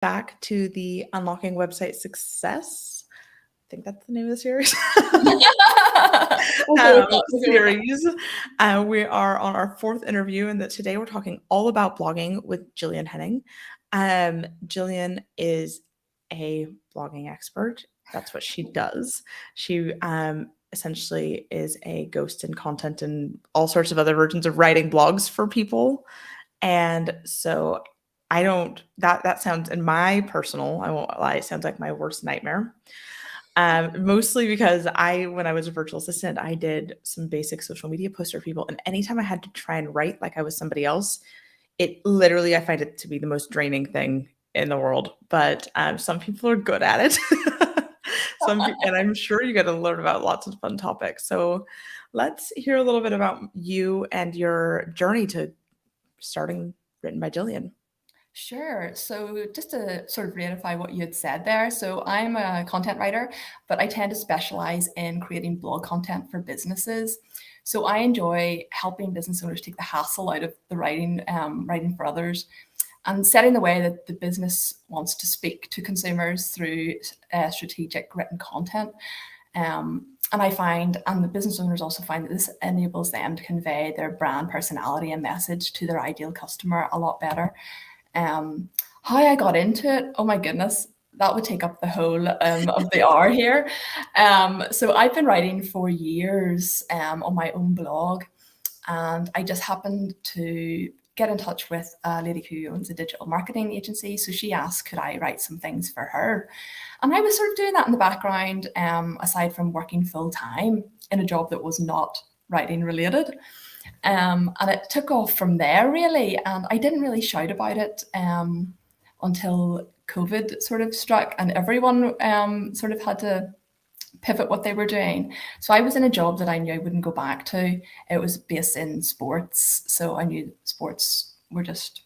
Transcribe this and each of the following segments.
back to the Unlocking Website Success. I think that's the name of the series. We'll go with that. We'll go with that. Series. We are on our fourth interview, and today we're talking all about blogging with Jillian Henning. Jillian is a blogging expert. That's what she does. She essentially is a ghost in content and all sorts of other versions of writing blogs for people. And so that sounds, in my personal, I won't lie, it sounds like my worst nightmare. Mostly because when I was a virtual assistant, I did some basic social media posts for people. And anytime I had to try and write like I was somebody else, I find it to be the most draining thing in the world. But some people are good at it. And I'm sure you get to learn about lots of fun topics. So let's hear a little bit about you and your journey to starting Written by Jillian. Sure. So just to sort of reiterate what you had said there. So I'm a content writer, but I tend to specialize in creating blog content for businesses. So I enjoy helping business owners take the hassle out of the writing for others, and setting the way that the business wants to speak to consumers through strategic written content. And I find, and the business owners also find, that this enables them to convey their brand personality and message to their ideal customer a lot better. How I got into it, oh my goodness, that would take up the whole of the hour here. So I've been writing for years on my own blog, and I just happened to get in touch with a lady who owns a digital marketing agency. So she asked, could I write some things for her? And I was sort of doing that in the background, aside from working full time in a job that was not writing related. And it took off from there, really. And I didn't really shout about it until COVID sort of struck, and everyone sort of had to pivot what they were doing. So I was in a job that I knew I wouldn't go back to. It was based in sports, so I knew sports were just.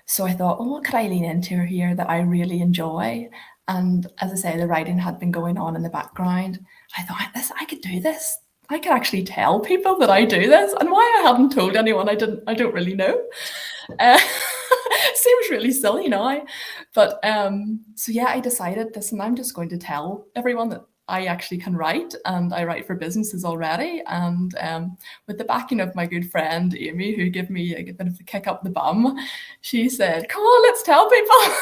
So I thought, oh, what could I lean into here that I really enjoy? And as I say, the writing had been going on in the background. I thought, I could do this. I can actually tell people that I do this, and why I hadn't told anyone, I don't really know. Seems really silly now, but so yeah, I decided, listen, I'm just going to tell everyone that I actually can write, and I write for businesses already. And with the backing of my good friend Amy, who gave me a bit of a kick up the bum, she said, "Come on, let's tell people."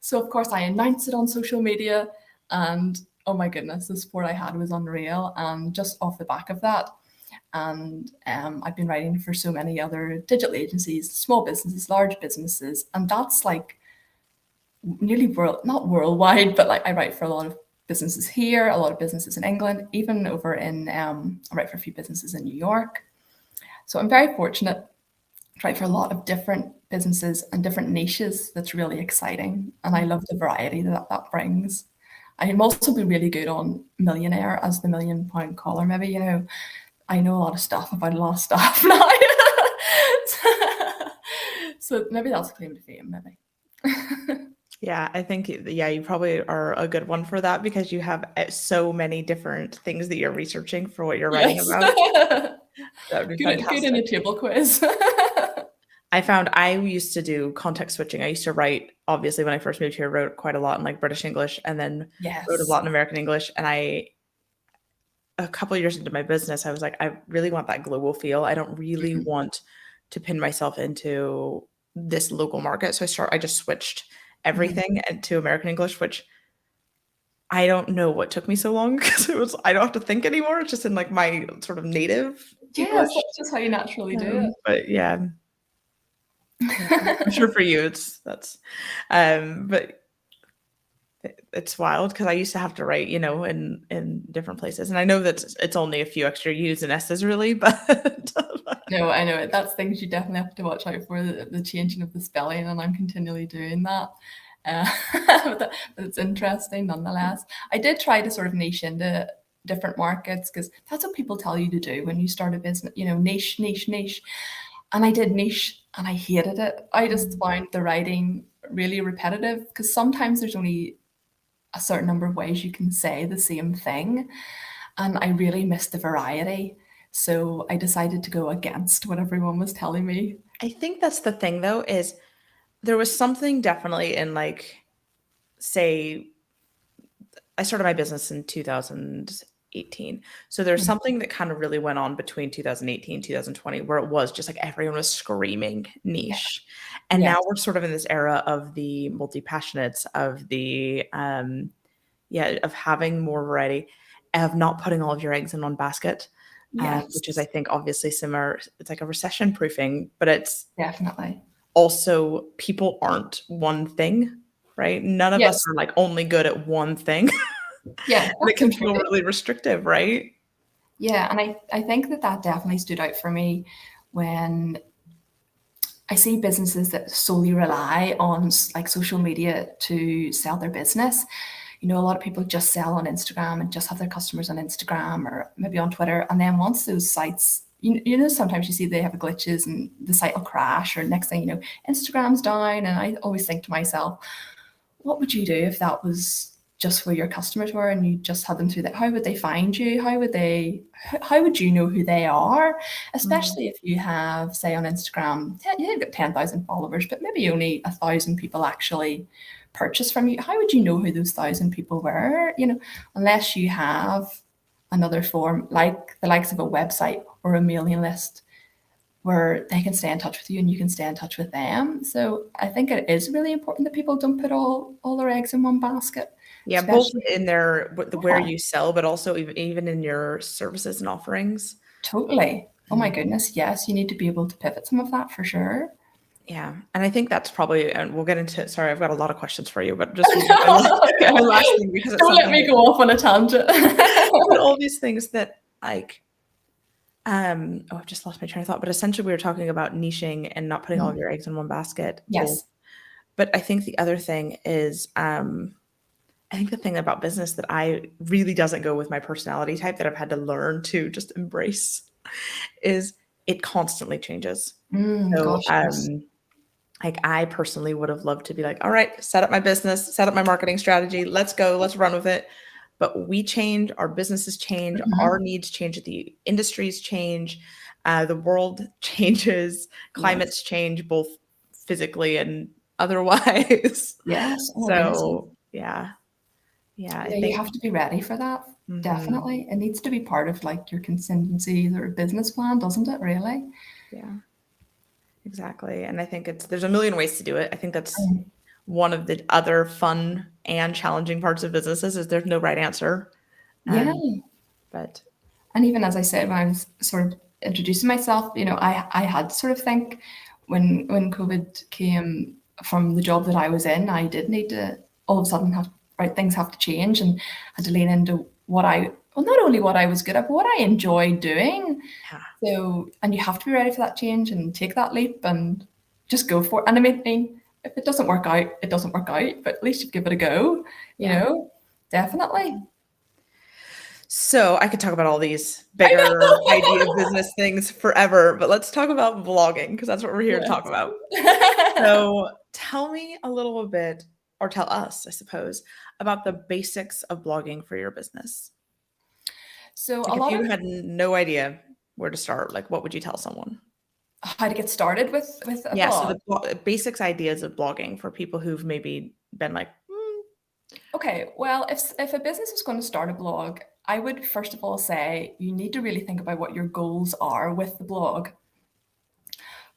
So of course I announced it on social media, and oh my goodness, the support I had was unreal. And just off the back of that, and I've been writing for so many other digital agencies, small businesses, large businesses, and that's like nearly not worldwide, but like I write for a lot of businesses here, a lot of businesses in England, even over in I write for a few businesses in New York. So I'm very fortunate to write for a lot of different businesses and different niches. That's really exciting, and I love the variety that brings. I'm also been really good on Millionaire as the £1,000,000 caller. Maybe, I know a lot of stuff about a lot of stuff now. So maybe that's a claim to fame, maybe. Yeah, I think, you probably are a good one for that, because you have so many different things that you're researching for what you're writing about. That would be Good in a fantastic. table quiz. I found I used to do context switching. I used to write, obviously, when I first moved here, I wrote quite a lot in like British English, and then wrote a Yes. lot in American English. And a couple of years into my business, I was like, I really want that global feel. I don't really want to pin myself into this local market. So I just switched everything into American English, which I don't know what took me so long, because I don't have to think anymore. It's just in like my sort of native Yes, English. that's just how you naturally do it. But yeah, I'm sure for you but it's wild, because I used to have to write, in different places, and I know that it's only a few extra U's and S's really, but No, I know it. That's things you definitely have to watch out for, the changing of the spelling, and I'm continually doing that. But it's interesting nonetheless. I did try to sort of niche into different markets, because that's what people tell you to do when you start a business, niche, niche, niche. And I did niche, and I hated it. I just found the writing really repetitive, because sometimes there's only a certain number of ways you can say the same thing. And I really missed the variety. So I decided to go against what everyone was telling me. I think that's the thing, though, is there was something definitely in like, say, I started my business in 2018. So there's Mm. something that kind of really went on between 2018, 2020, where it was just like everyone was screaming Yeah. niche. And now Yes, we're sort of in this era of the multi-passionates, of the yeah, of having more variety, of not putting all of your eggs in one basket, which is, I yes, think, obviously similar. It's like a recession proofing, but it's definitely. also people aren't one thing, right? None of us Yes, are like only good at one thing. yeah, And it that's can so feel true. really restrictive, right? Yeah, and I think that that definitely stood out for me when I see businesses that solely rely on like social media to sell their business. You know, a lot of people just sell on Instagram and just have their customers on Instagram or maybe on Twitter. And then once those sites, you know, sometimes you see they have glitches and the site will crash, or next thing you know, Instagram's down. And I always think to myself, what would you do if that was just where your customers were and you just had them through that? How would they find you? How would you know who they are? Mhm. Especially if you have, say, on Instagram, you've got 10,000 followers, but maybe only 1,000 people actually purchase from you. How would you know who those 1,000 people were? You know, unless you have another form like the likes of a website or a mailing list where they can stay in touch with you and you can stay in touch with them. So I think it is really important that people don't put all their eggs in one basket, Yeah, both especially in their where yeah, you sell, but also even in your services and offerings. totally. Oh my Mhm. goodness, yes, you need to be able to pivot some of that for sure. Yeah, and I think that's probably, and we'll get into, sorry, I've got a lot of questions for you, but just my Okay. last thing, because it's Don't let something me that go off on a tangent. but all these things that like, oh, I've just lost my train of thought, but essentially we were talking about niching and not putting all of your eggs in one basket, both. Yes. But I think the other thing is, I think the thing about business that I really doesn't go with my personality type, that I've had to learn to just embrace, is it constantly changes. So, Gosh, yes. like I personally would have loved to be like, all right, set up my business, set up my marketing strategy, let's go, let's run with it. But we change, our businesses change, our Mhm. needs change, the industries change, the world changes, Yes. climates change, both physically and otherwise. Yes. Oh my goodness. So yeah, yeah, I Yeah, you think. have to be ready for that. Mhm. Definitely. It needs to be part of like your contingency or business plan, doesn't it, really? Yeah, exactly. And I think there's a million ways to do it. I think that's Mm. one of the other fun and challenging parts of businesses, is there's no right answer. Yeah. Um, but And even as I said, when I was sort of introducing myself, you know, I had to sort of think when COVID came from the job that I was in, I did need to all of a sudden have right things have to change and had to lean into what I well not only what I was good at, but what I enjoyed doing. yeah, So and you have to be ready for that change and take that leap and just go for it. And I mean, if it doesn't work out, it doesn't work out, but at least you give it a go, you yeah. know? Definitely. So I could talk about all these I bigger idea know. business things forever, but let's talk about vlogging, because that's what we're here to talk Yes. about. So tell me a little bit, or tell us, I suppose, about the basics of blogging for your business. So a Like if lot you of had no idea where to start, like what would you tell someone? how to get started with a Yeah, so blog. the basics ideas of blogging for people who've maybe been like, "Mm, Okay, well, if a business is going to start a blog, I would first of all say you need to really think about what your goals are with the blog.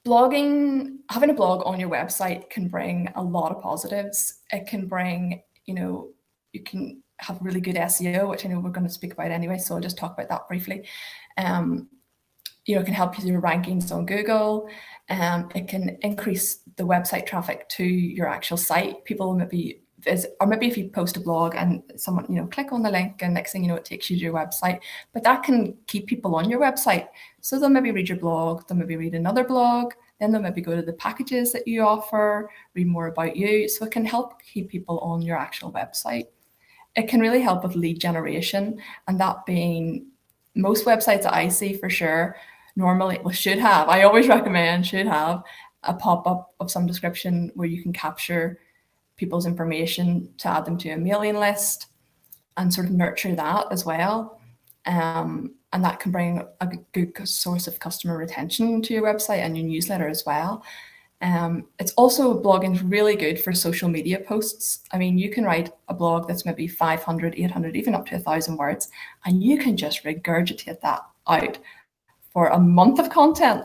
Blogging, having a blog on your website can bring a lot of positives. It can bring, you know, you can have really good SEO, which I know we're going to speak about anyway, so I'll just talk about that briefly. Um, you know, it can help you with your rankings on Google. It can increase the website traffic to your actual site. People maybe visit, or maybe if you post a blog and someone, you know, click on the link and next thing you know, it takes you to your website. But that can keep people on your website. So they'll maybe read your blog, they'll maybe read another blog, then they'll maybe go to the packages that you offer, read more about you. So it can help keep people on your actual website. It can really help with lead generation, and that being most websites that I see for sure normally well should have. I always recommend should have a pop-up of some description where you can capture people's information to add them to a mailing list and sort of nurture that as well. And that can bring a good source of customer retention to your website and your newsletter as well. It's also, blogging is really good for social media posts. I mean, you can write a blog that's maybe 500, 800, even up to 1,000 words, and you can just regurgitate that out for a month of content.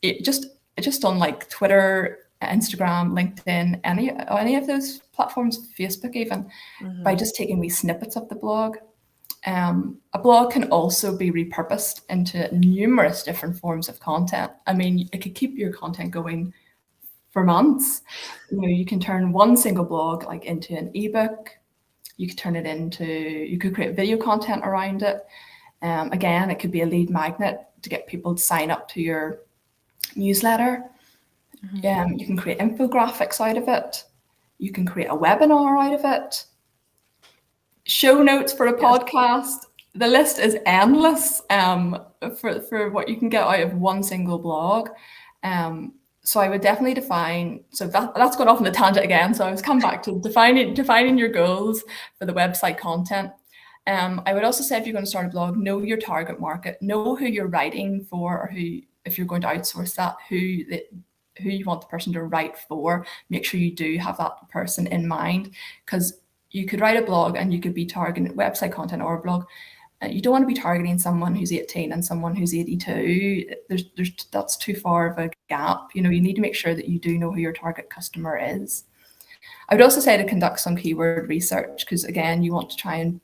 It just on like Twitter, Instagram, LinkedIn, any of those platforms, Facebook even, by just taking wee snippets of the blog. A blog can also be repurposed into numerous different forms of content. I mean, it could keep your content going for months. You can turn one single blog like into an ebook. You could create video content around it. Again, it could be a lead magnet to get people to sign up to your newsletter. You can create infographics out of it. You can create a webinar out of it. Show notes for a podcast. The list is endless for what you can get out of one single blog. So I would definitely define, so that's gone off on the tangent again. So I was coming back to defining your goals for the website content. I would also say, if you're going to start a blog, know your target market, know who you're writing for, or who, if you're going to outsource that, who you want the person to write for. Make sure you do have that person in mind, because you could write a blog and you could be targeting website content or a blog. You don't want to be targeting someone who's 18 and someone who's 82. That's too far of a gap. You need to make sure that you do know who your target customer is. I would also say to conduct some keyword research, because again, you want to try and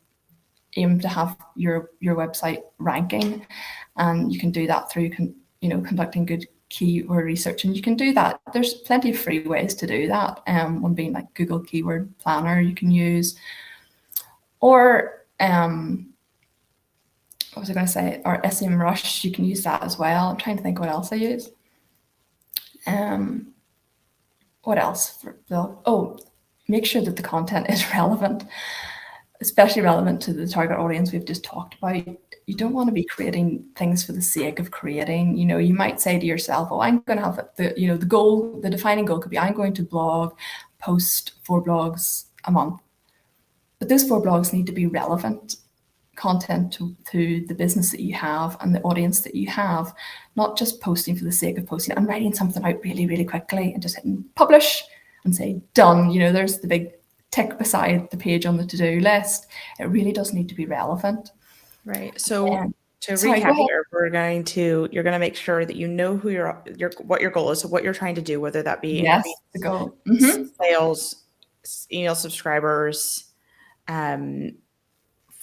aim to have your website ranking, and you can do that through conducting good keyword research. And you can do that. There's plenty of free ways to do that. One being like Google Keyword Planner you can use, or what was I going to say? Or SEMrush, you can use that as well. I'm trying to think what else I use. What else for blog? Oh, make sure that the content is relevant, especially relevant to the target audience we've just talked about. You don't want to be creating things for the sake of creating. You might say to yourself, oh, I'm going to have the goal, the defining goal could be, I'm going to post 4 blogs a month. But those 4 blogs need to be relevant content to the business that you have and the audience that you have, not just posting for the sake of posting and writing something out really, really quickly and just hitting publish and say done. There's the big tick beside the page on the to-do list. It really does need to be relevant. Right. So to recap here, you're going to make sure that you know who what your goal is, so what you're trying to do, whether that be increase the goal. sales, email subscribers,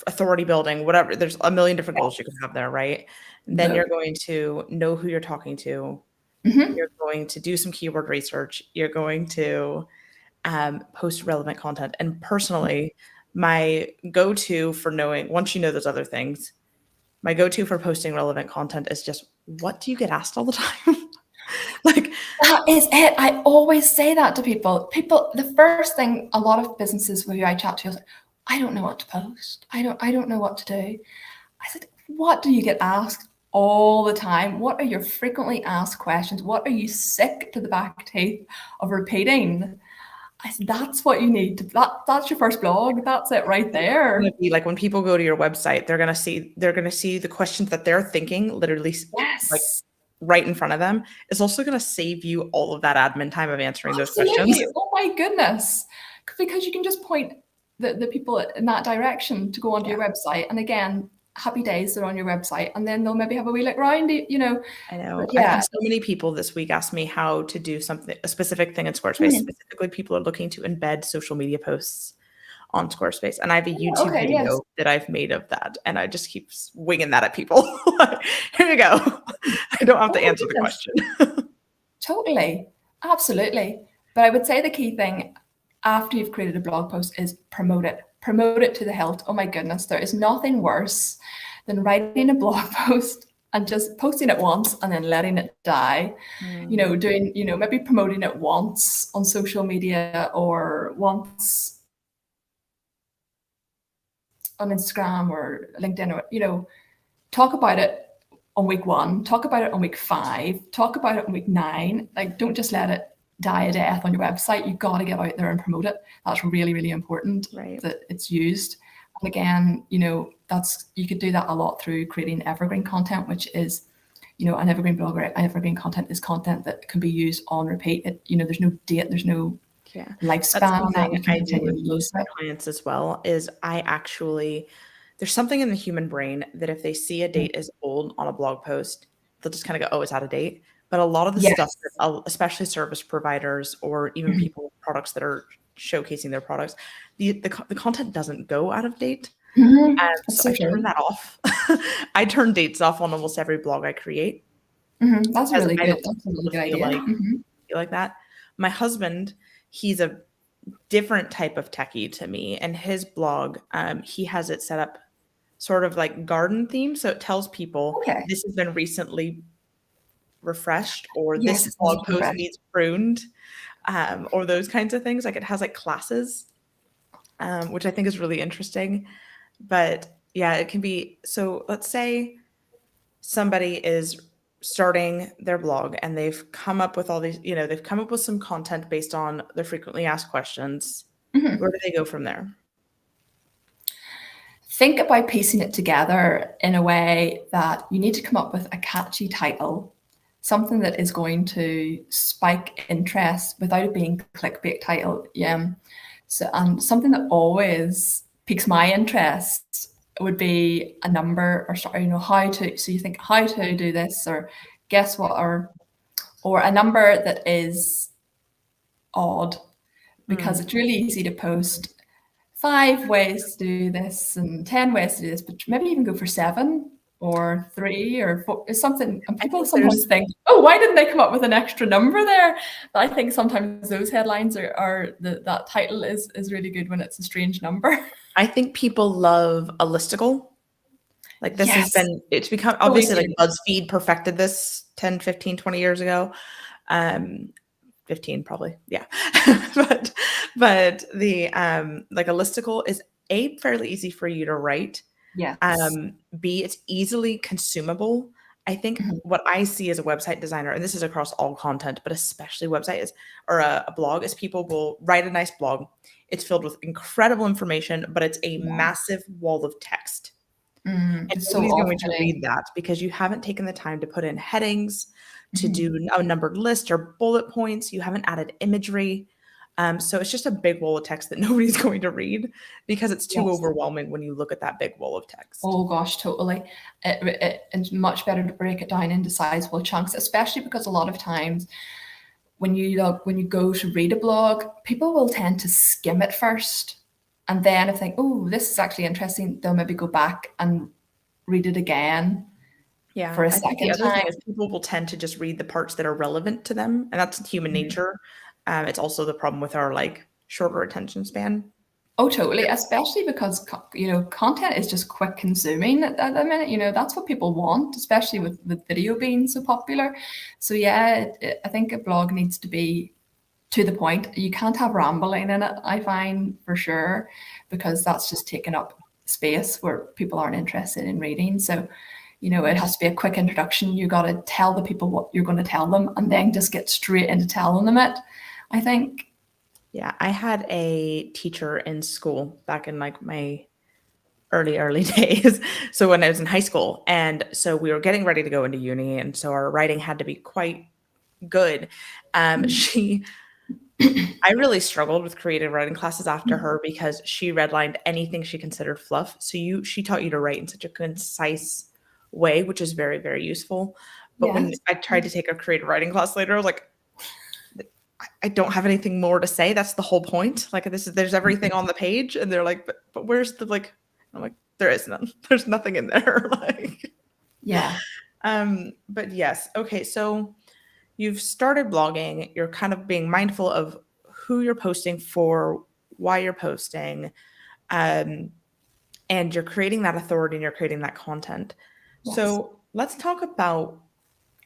authority building, whatever. There's a million different goals you can have there, right? And then you're going to know who you're talking to. You're going to do some keyword research. You're going to post relevant content. And personally, my go-to for knowing, once you know those other things, my go-to for posting relevant content is just, what do you get asked all the time? Like, that is it. I always say that to people. The first thing a lot of businesses who I chat to is like, I don't know what to post. I don't know what to do. I said, what do you get asked all the time? What are your frequently asked questions? What are you sick to the back teeth of repeating? I said, that's what you need to, that's your first blog. That's it right there. It's gonna be like when people go to your website, they're gonna see the questions that they're thinking literally like right in front of them. It's also gonna save you all of that admin time of answering those questions. Oh my goodness. Because you can just point the people in that direction to go onto your website. And again, happy days, they're on your website, and then they'll maybe have a wee look around, I know. I've had so many people this week ask me how to do a specific thing in Squarespace. Specifically, people are looking to embed social media posts on Squarespace. And I have a YouTube video that I've made of that. And I just keep winging that at people. Here you go. I don't have to answer the question. Totally. Absolutely. But I would say the key thing after you've created a blog post is promote it. Promote it to the hilt. Oh my goodness, there is nothing worse than writing a blog post and just posting it once and then letting it die. Doing, maybe promoting it once on social media or once on Instagram or LinkedIn, or, talk about it on week 1, talk about it on week 5, talk about it on week 9. Like, don't just let it die a death on your website. You've got to get out there and promote it. That's really, really important, that it's used. And again, you could do that a lot through creating evergreen content, which is, an evergreen blog or evergreen content is content that can be used on repeat. There's no date, there's no Yeah, that's lifespan on that. something You can I do with continually use most of my it. clients as well, is there's something in the human brain that if they see a date is old on a blog post, they'll just kind of go, "Oh, it's out of date." But a lot of the stuff that Yes. especially service providers or even Mhm. people with products that are showcasing their products, the content doesn't go out of date. That's So so I turn true. that off. I turn dates off on almost every blog I create That's a because really I good. don't That's a really want to good idea. feel like that. My husband, he's a different type of techie to me, and his blog, he has it set up sort of like garden theme, so it tells people Okay. this has been recently refreshed or Yes, this it blog sounds post perfect. needs pruned, or those kinds of things. Like it has like classes, which I think is really interesting. But yeah, it can be so. Let's say somebody is starting their blog and they've come up with all these, they've come up with some content based on their frequently asked questions. Where Mhm. do they go from there? Think about piecing it together in a way that you need to come up with a catchy title, something that is going to spike interest without it being clickbait title. Yeah. So, and something that always piques my interest would be a number, or sorry, how to. So you think how to do this, or guess what, or a number that is odd, because Mm. it's really easy to post 5 ways to do this and 10 ways to do this, but maybe even go for 7 or 3 or 4 is something. And I people think there's sometimes think, oh, why didn't they come up with an extra number there? But I think sometimes those headlines that title is really good when it's a strange number. I think people love a listicle. Like this has Yes, it's become so obviously easy like to. BuzzFeed perfected this 10, 15, 20 years ago. Um 15 probably. Yeah. but the like a listicle is A, fairly easy for you to write. Yes. B, it's easily consumable. I think Mhm. what I see as a website designer, and this is across all content, but especially website is or a blog, is people will write a nice blog. It's filled with incredible information, but it's a Yeah. massive wall of text. And So nobody's going to off-putting. read that because you haven't taken the time to put in headings, to Mhm. do a numbered list or bullet points. You haven't added imagery. So it's just a big wall of text that nobody's going to read because it's too Yes. overwhelming when you look at that big wall of text. Oh gosh, totally. It's much better to break it down into sizable chunks, especially because a lot of times when you go to read a blog, people will tend to skim it first, and then if they think, oh, this is actually interesting, they'll maybe go back and read it again Yeah, for a I think the second other time. thing is people will tend to just read the parts that are relevant to them, and that's human Mhm. nature. It's also the problem with our like shorter attention span. Oh, totally. Especially because content is just quick consuming at the minute. That's what people want, especially with video being so popular. So yeah, I think a blog needs to be to the point. You can't have rambling in it, I find, for sure, because that's just taking up space where people aren't interested in reading. So, it has to be a quick introduction. You got to tell the people what you're going to tell them and then just get straight into telling them it, I think. Yeah, I had a teacher in school back in like my early days. So when I was in high school, and so we were getting ready to go into uni, and so our writing had to be quite good. She I really struggled with creative writing classes after her because she redlined anything she considered fluff. So she taught you to write in such a concise way, which is very, very useful. But when Yes. I tried to take a creative writing class later, I was like, I don't have anything more to say. That's the whole point. Like there's everything on the page, and they're like, but where's the like? I'm like, there is none. There's nothing in there. Like, Yeah. but yes, okay. So you've started blogging. You're kind of being mindful of who you're posting for, why you're posting, um, and you're creating that authority and you're creating that content. Yes. So let's talk about.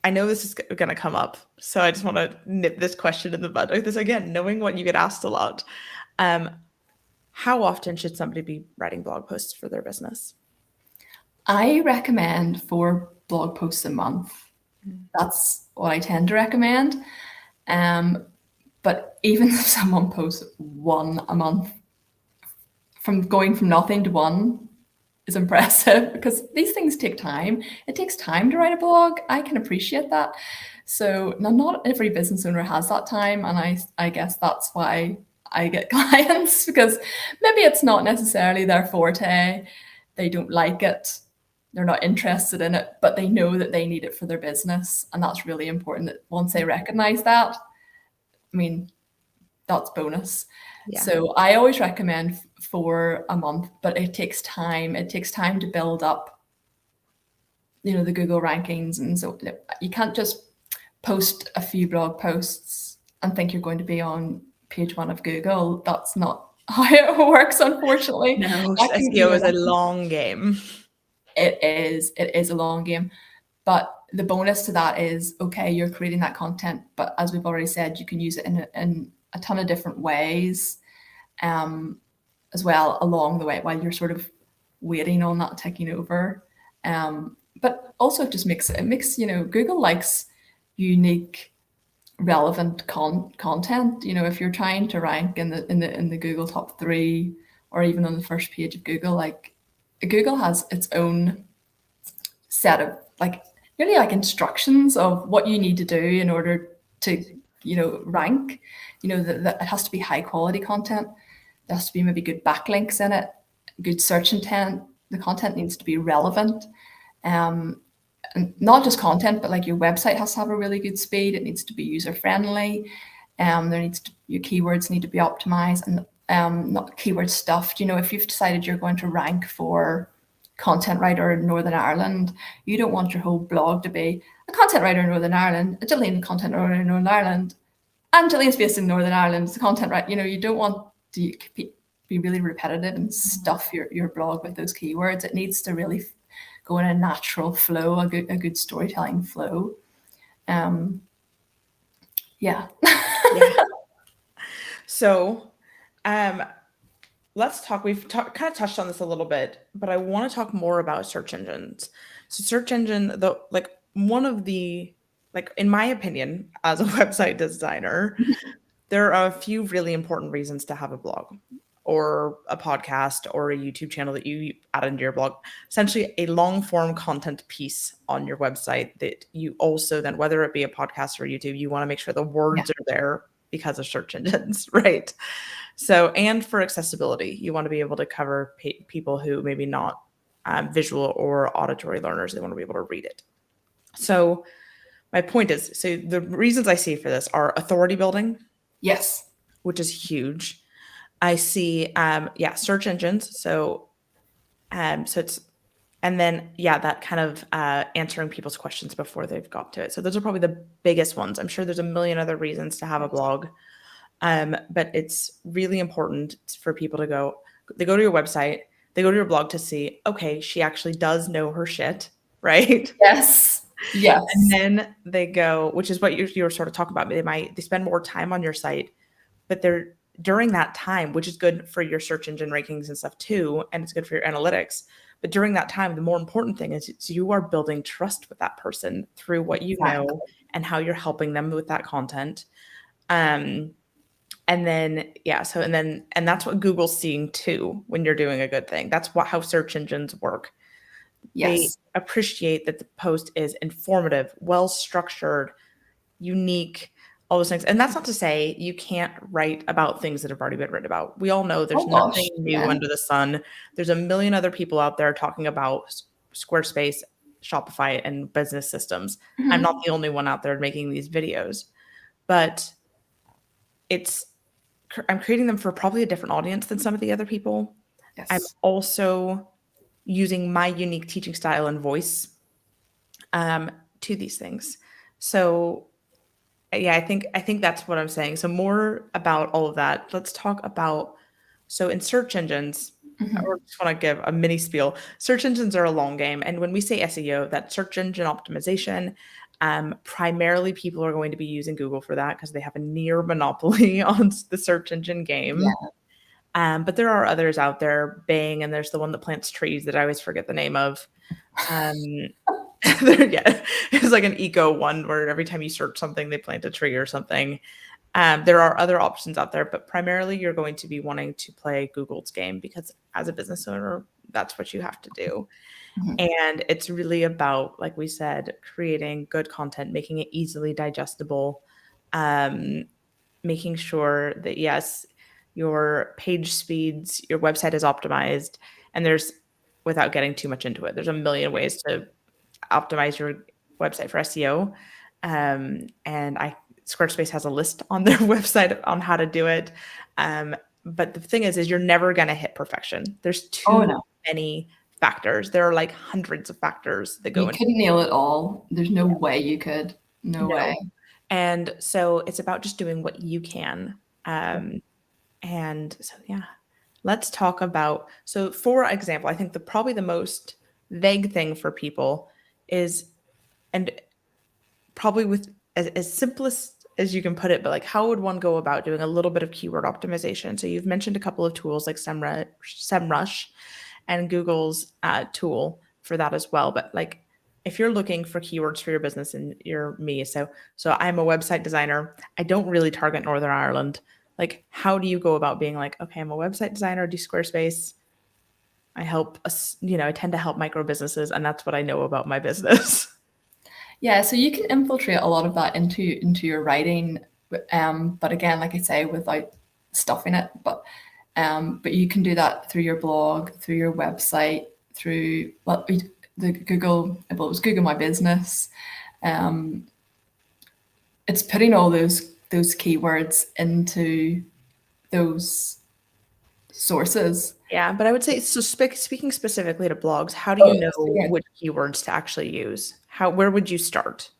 I know this is going to come up, so I just want to nip this question in the bud. Like this again, knowing what you get asked a lot. Um, how often should somebody be writing blog posts for their business? I recommend 4 blog posts a month. Mm. That's what I tend to recommend. But even if someone posts one a month, from going from nothing to one, is impressive because these things take time. It takes time to write a blog. I can appreciate that. So now not every business owner has that time, and I guess that's why I get clients because maybe it's not necessarily their forte. They don't like it. They're not interested in it, but they know that they need it for their business, and that's really important. That once they recognize that, I mean, that's bonus. Yeah. So I always recommend for a month, but it takes time. It takes time to build up, the Google rankings. And so you can't just post a few blog posts and think you're going to be on page one of Google. That's not how it works, unfortunately. No, That can, SEO is a long game. it is a long game. But the bonus to that is, okay, you're creating that content, but as we've already said, you can use it in a ton of different ways as well along the way while you're sort of waiting on that taking over. But also it just makes Google likes unique, relevant content. If you're trying to rank in the Google top 3 or even on the first page of Google, like Google has its own set of really instructions of what you need to do in order to rank. That it has to be high quality content. There has to be maybe good backlinks in it, good search intent. The content needs to be relevant, and not just content, but your website has to have a really good speed. It needs to be user friendly. Your keywords need to be optimized and not keyword stuffed. If you've decided you're going to rank for content writer in Northern Ireland, you don't want your whole blog to be a content writer in Northern Ireland, a Jillian content writer in Northern Ireland, and Jillian's based in Northern Ireland. It's a content writer. You don't want to be really repetitive and stuff your blog with those keywords. It needs to really go in a natural flow, a good storytelling flow. Yeah. So, let's talk. We've kind of touched on this a little bit, but I want to talk more about search engines. So, search engine, one of the, in my opinion, as a website designer, there are a few really important reasons to have a blog or a podcast or a YouTube channel that you add into your blog. Essentially, a long form content piece on your website that you also then, whether it be a podcast or YouTube, you want to make sure the words are there because of search engines, right? So, and for accessibility, you want to be able to cover people who maybe not visual or auditory learners. They want to be able to read it. So my point is, so the reasons I see for this are authority building. Yes. Which is huge. I see, search engines. So it's, and then, that kind of answering people's questions before they've got to it. So those are probably the biggest ones. I'm sure there's a million other reasons to have a blog. But it's really important for people to they go to your website, they go to your blog to see, okay, she actually does know her shit, right? Yes. Yes. And then they go, which is what you're sort of talking about. They spend more time on your site, but they're during that time, which is good for your search engine rankings and stuff too, and it's good for your analytics. But during that time, the more important thing is you are building trust with that person through what you know and how you're helping them with that content. And then, and that's what Google's seeing too when you're doing a good thing. That's how search engines work. Yes. They appreciate that the post is informative, well-structured, unique, all those things. And that's not to say you can't write about things that have already been written about. We all know there's nothing new under the sun. There's a million other people out there talking about Squarespace, Shopify, and business systems. Mm-hmm. I'm not the only one out there making these videos, but I'm creating them for probably a different audience than some of the other people. Yes. I'm also using my unique teaching style and voice to these things. So I think that's what I'm saying. So more about all of that. Let's talk about, so in search engines, I just want to give a mini spiel. Search engines are a long game. And when we say SEO, that's search engine optimization. Primarily people are going to be using Google for that because they have a near monopoly on the search engine game. Yeah. But there are others out there, Bing, and there's the one that plants trees that I always forget the name of. It's like an eco one where every time you search something, they plant a tree or something. There are other options out there, but primarily you're going to be wanting to play Google's game because as a business owner, that's what you have to do. Mhm. And it's really about, like we said, creating good content, making it easily digestible, um, making sure that, yes, your page speeds, your website is optimized, and without getting too much into it, there's a million ways to optimize your website for SEO. And Squarespace has a list on their website on how to do it. But the thing is you're never going to hit perfection. There's Oh too no, many factors. There are like hundreds of factors that go you into couldn't nail it all. There's no it. way you could. No No. way. And so it's about just doing what you can. Yeah. And so, yeah, let's talk about. So, for example, I think probably the most vague thing for people is, and probably with as simplest as you can put it, but like how would one go about doing a little bit of keyword optimization? So you've mentioned a couple of tools like SEMrush and Google's tool for that as well. But like if you're looking for keywords for your business and you're me, so I'm a website designer. I don't really target Northern Ireland. Like, how do you go about being like, okay, I'm a website designer, do Squarespace. I help us, I tend to help micro businesses, and that's what I know about my business. Yeah, so you can infiltrate a lot of that into your writing, but again, like I say, without stuffing it. But you can do that through your blog, through your website, through the Google. Well, it was Google My Business. Um, it's putting all those keywords into those sources. Yeah, but I would say so. Speaking specifically to blogs, how do Oh, you know yeah. which keywords to actually use? Where would you start?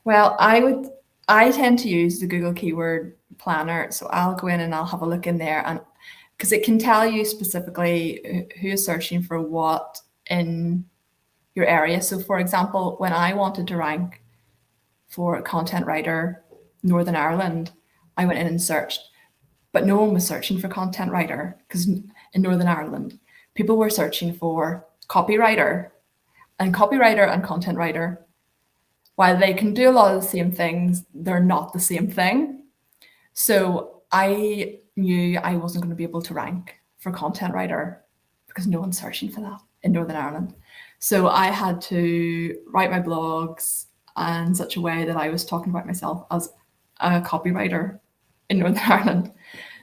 Well, I tend to use the Google Keyword Planner. So I'll go in and I'll have a look in there, and because it can tell you specifically who is searching for what in your area. So for example, when I wanted to rank for a content writer Northern Ireland, I went in and searched, but no one was searching for content writer because in Northern Ireland, people were searching for copywriter, and copywriter and content writer, while they can do a lot of the same things, they're not the same thing. So I knew I wasn't going to be able to rank for content writer because no one's searching for that in Northern Ireland. So I had to write my blogs in such a way that I was talking about myself as a copywriter in Northern Ireland.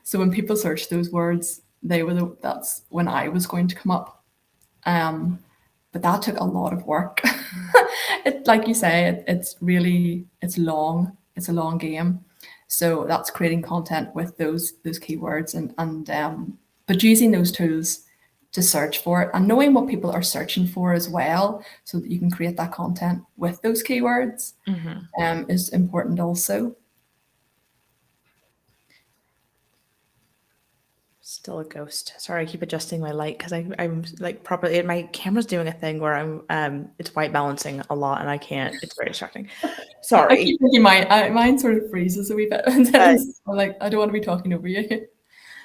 So when people searched those words, that's when I was going to come up. But that took a lot of work. Like you say, it's long. It's a long game. So that's creating content with those keywords and but using those tools to search for it and knowing what people are searching for as well, so that you can create that content with those keywords Mhm. is important also. Still a ghost. Sorry, I keep adjusting my light because I'm like properly. My camera's doing a thing where it's white balancing a lot, and I can't. It's very distracting. I Sorry. keep thinking mine sort of freezes a wee bit, and then I'm like, I don't want to be talking over you.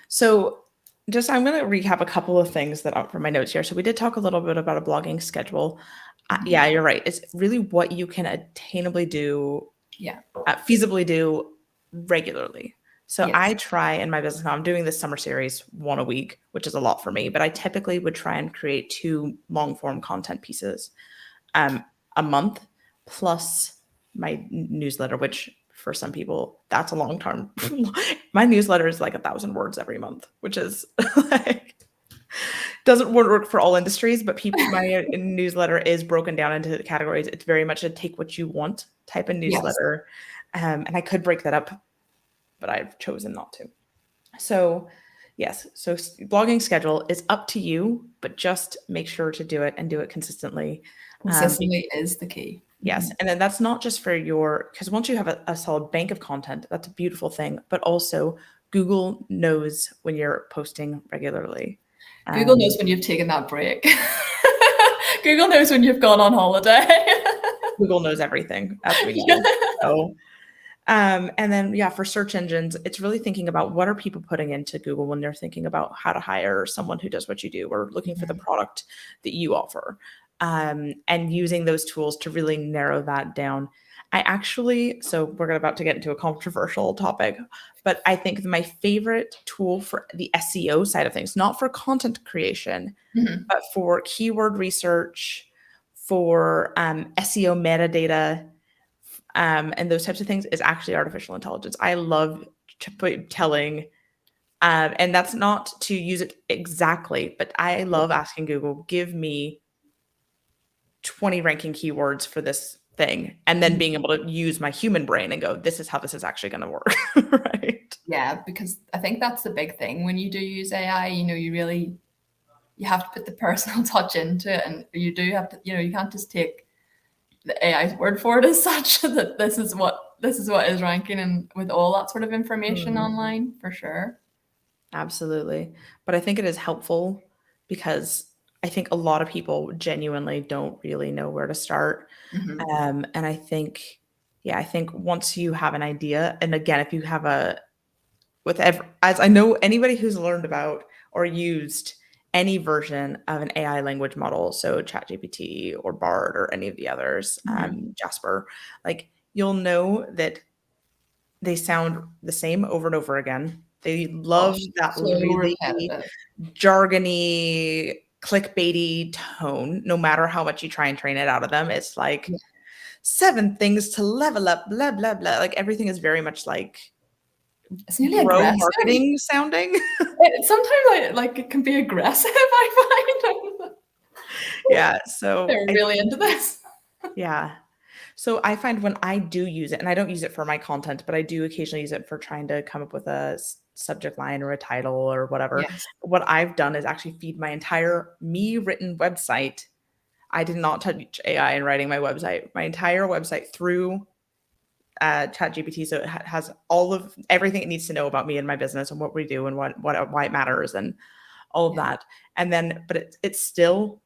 So, just I'm going to recap a couple of things that are from my notes here. So, we did talk a little bit about a blogging schedule. Yeah, you're right. It's really what you can attainably do, Yeah. feasibly do regularly. So, Yes. I try in my business now, I'm doing this summer series one a week, which is a lot for me, but I typically would try and create 2 long form content pieces a month, plus my newsletter, which for some people that's a long term. My newsletter is like 1,000 words every month, which is like doesn't work for all industries, but my newsletter is broken down into categories. It's very much a take what you want type of Yes. newsletter, and I could break that up, but I've chosen not to. So, yes, so blogging schedule is up to you, but just make sure to do it and do it consistently. Be- Consistently is the key. yes, and then that's not just for because once you have a solid bank of content, that's a beautiful thing, but also Google knows when you're posting regularly. Google knows Um, when you've taken that break. Google knows when you've gone on holiday. Google knows everything, as we Yeah. know. So, and then, yeah, for search engines, it's really thinking about what are people putting into Google when they're thinking about how to hire someone who does what you do or looking for the product that you offer, and using those tools to really narrow that down. So we're about to get into a controversial topic, but I think my favorite tool for the SEO side of things, not for content creation, Mhm. but for keyword research, for SEO metadata, and those types of things, is actually artificial intelligence. I love telling, and that's not to use it exactly, but I love asking Google, give me 20 ranking keywords for this thing, and then being able to use my human brain and go, this is how this is actually going to work. Right. Yeah, because I think that's the big thing when you do use AI. You have to put the personal touch into it, and you do have to, you can't just take the AI's word for it as such that this is what is ranking, and with all that sort of information Mm, online for sure. absolutely. But I think it is helpful because I think a lot of people genuinely don't really know where to start. Hmm. And I think, yeah, I think once you have an idea, and again, if you have as I know, anybody who's learned about or used any version of an AI language model, so ChatGPT or Bard or any of the others, Hmm. Jasper, like you'll know that they sound the same over and over again. They love Gosh, that so really repetitive. jargony, clickbaity tone. No matter how much you try and train it out of them, it's like Yeah. 7 things to level up, blah blah blah. Like everything is very much like It's nearly bro aggressive. marketing sounding. Sometimes like it can be aggressive. I find Yeah, so they're I really think into this. yeah. So I find when I do use it, and I don't use it for my content, but I do occasionally use it for trying to come up with a subject line or a title or whatever. Yes. What I've done is actually feed my entire me written website. I did not touch AI in writing my website. My entire website through ChatGPT, so it has all of everything it needs to know about me and my business and what we do and what why it matters and all of Yeah. that. And then, but it's still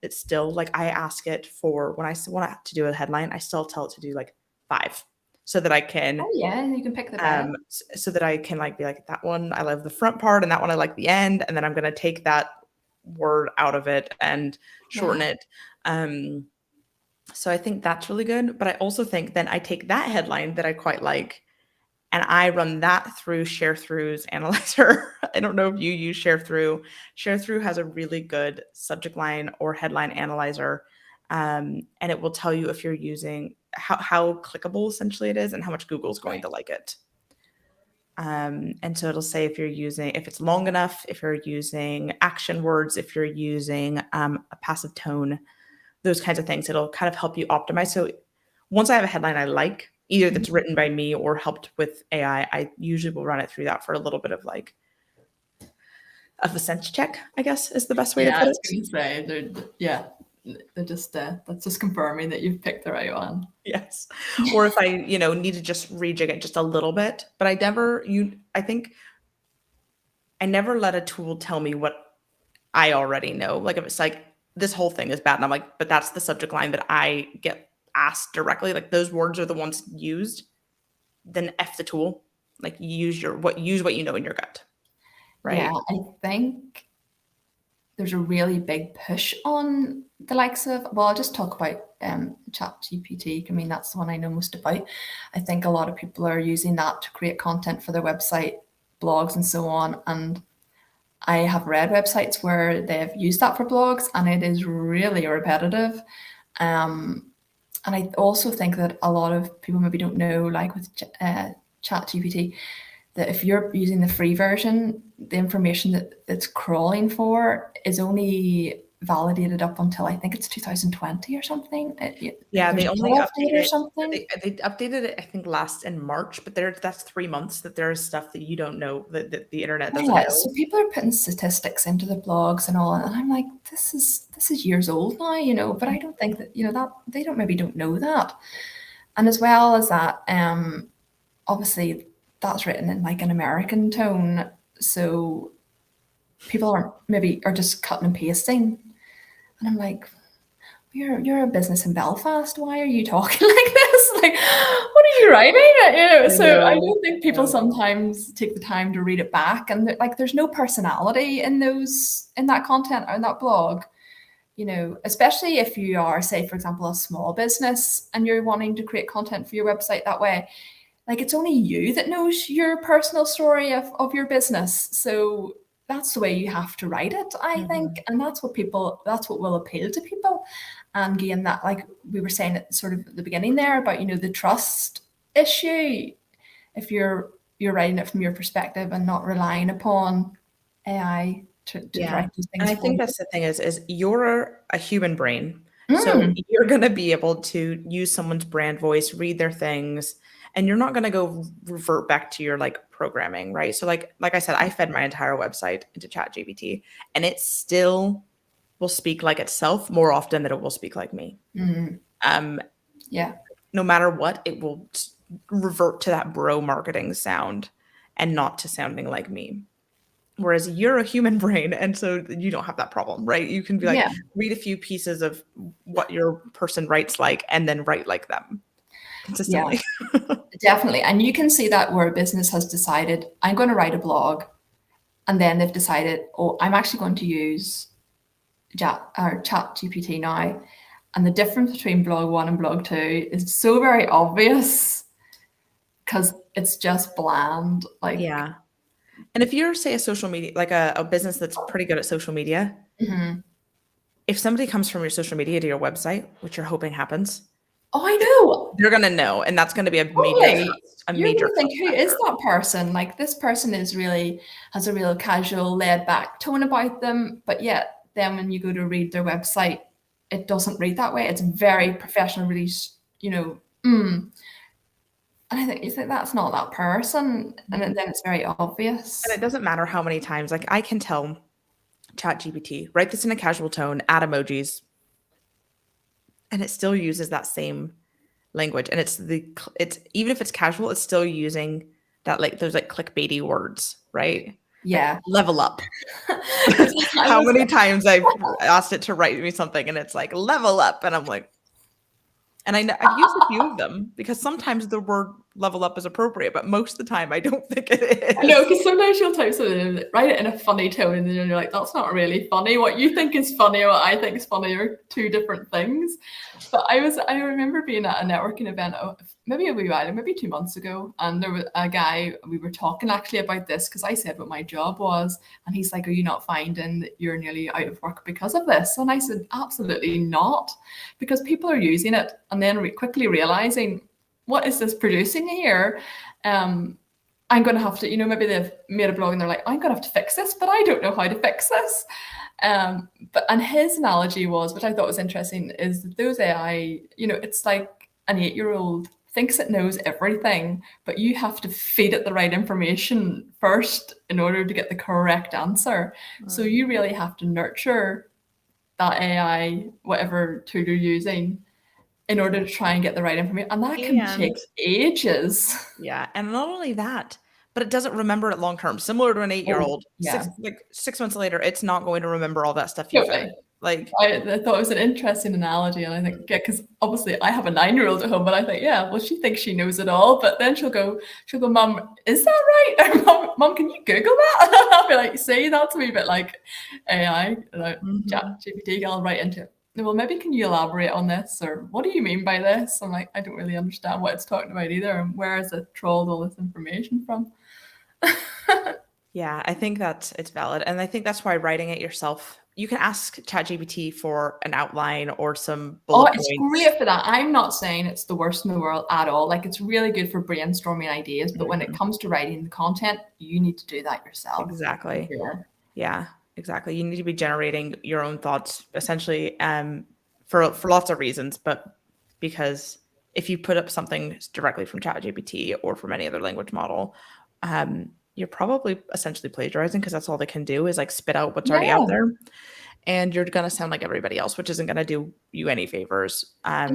like I ask it for when I want to do a headline, I still tell it to do like 5 so that I can, Oh yeah, you can pick the best. so that I can like be like, that one I love the front part and that one I like the end. And then I'm going to take that word out of it and shorten Yeah. it. Um, so I think that's really good. But I also think then I take that headline that I quite like and I run that through ShareThrough's analyzer. I don't know if you use ShareThrough. ShareThrough has a really good subject line or headline analyzer, and it will tell you if you're using how clickable essentially it is and how much Google's going Right. to like it. And so it'll say if it's long enough, if you're using action words, if you're using a passive tone, those kinds of things. It'll kind of help you optimize. So once I have a headline I like, either that's Mhm. written by me or helped with AI, I usually will run it through that for a little bit of like of a sense check, I guess is the best way to Yeah, I put was it. going to say, yeah, they're just that's just confirming that you've picked the right one. Yes. Or if I, need to just rejig it just a little bit, but I think I never let a tool tell me what I already know. Like if it's like this whole thing is bad and I'm like, but that's the subject line that I get asked directly, like those words are the ones used, then F the tool. Like use what you know in your gut, Yeah, right? I think there's a really big push on the likes of, well, I'll just talk about ChatGPT. I mean, that's the one I know most about. I think a lot of people are using that to create content for their website, blogs, and so on. And I have read websites where they've used that for blogs, and it is really repetitive. Um, and I also think that a lot of people maybe don't know, like with ChatGPT, that if you're using the free version, the information that it's crawling for is only validated up until I think it's 2020 or something. Yeah, There's they a only cutoff update date or it. something. They updated it, I think, last in March, but that's 3 months that there's stuff that you don't know that the internet doesn't Yeah, know. so people are putting statistics into the blogs and all, and I'm like, this is years old now, but I don't think that, that they don't know that. And as well as that, obviously that's written in like an American tone, so people aren't maybe are just cutting and pasting. And I'm like, you're a business in Belfast. Why are you talking like this? Like, what are you writing? I So I know. don't think I people know. sometimes take the time to read it back, and like, there's no personality in that content or in that blog. especially if you are, say, for example, a small business and you're wanting to create content for your website that way, like it's only you that knows your personal story of your business. So that's the way you have to write it, I think. And that's what will appeal to people. And gain that, like we were saying at sort of at the beginning there about, the trust issue. If you're writing it from your perspective and not relying upon AI to Yeah. write those And things I for think you. that's the thing is you're a human brain. So Mm, you're going to be able to use someone's brand voice, read their things, and you're not going to go revert back to your like programming, right? So like I said, I fed my entire website into ChatGPT and it still will speak like itself more often than it will speak like me. mm, Um, yeah. no matter what, it will revert to that bro marketing sound and not to sounding like me. Whereas you're a human brain, and so you don't have that problem, right? You can be like, Yeah. read a few pieces of what your person writes like, and then write like them Yeah. consistently. Definitely. And you can see that where a business has decided, I'm going to write a blog, and then they've decided, oh, I'm actually going to use Chat GPT now. And the difference between blog one and blog two is so very obvious because it's just bland. Like, Yeah. And if you're, say, a social media, like a business that's pretty good at social media, mhm. if somebody comes from your social media to your website, which you're hoping happens, Oh, I know. you're gonna know, and that's gonna be Totally. a You're major going to think, trust who is factor. that person? Like, this person has a real casual, laid back tone about them. But yet, then when you go to read their website, it doesn't read that way. It's very professional, really, you know, mm. And I think you think that's not that person. And then it's very And obvious. it doesn't matter how many times, like I can tell ChatGPT, write this in a casual tone, add emojis, and it still uses that same language. And it's even if it's casual, it's still using that like those like clickbaity words, right? Like Yeah. level up. I How was many times I've asked it to write me something and it's like level up, and I'm like, and I've used a few of them because sometimes the word level up is appropriate, but most of the time I don't think it I know, is. because sometimes you'll type something and write it in a funny tone, and then you're like, that's not really funny. What you think is funny and what I think is funny are two different things. But I remember being at a networking event, maybe a wee while, maybe 2 months ago, and there was a guy, we were talking actually about this because I said what my job was, and he's like, are you not finding that you're nearly out of work because of this? And I said, absolutely not, because people are using it and then quickly realizing, what is this producing here? I'm going to have to, maybe they've made a blog and they're like, I'm going to have to fix this, but I don't know how to fix this. And his analogy was, which I thought was interesting, is that those AI, it's like an 8-year-old thinks it knows everything, but you have to feed it the right information first in order to get the correct answer. So Right. you really have to nurture that AI, whatever tool you're using, in order to try and get the right information. And that can take And ages. yeah, and not only that, but it doesn't remember it long term. Similar to an Oh, 8-year-old, yeah, 6 months later, it's not going to remember all that stuff you fed totally. it. Like, I thought it was an interesting analogy, and I think, yeah, because obviously I have a 9-year-old at home, but I think, yeah, well, she thinks she knows it all, but then she'll go, Mum, is that right? Or, Mum, can you Google that? I'll be like, see, that's a wee bit like AI, Chat mhm. GPT. I'll write into it. Well, maybe can you elaborate on this, or what do you mean by this? I'm like, I don't really understand what it's talking about either, and where has it trolled all this information from? Yeah, I think that it's valid. And I think that's why writing it yourself, you can ask ChatGPT for an outline or some Oh, bullet it's points. great for that. I'm not saying it's the worst in the world at all. Like, it's really good for brainstorming ideas, but when it Mhm. comes to writing the content, you need to do that yourself. For Exactly. sure. Yeah, exactly. You need to be generating your own thoughts essentially for lots of reasons, but because if you put up something directly from ChatGPT or from any other language model, you're probably essentially plagiarizing because that's all they can do is like spit out what's already out Yeah. there, and you're gonna sound like everybody else, which isn't gonna do you any favors. Yeah,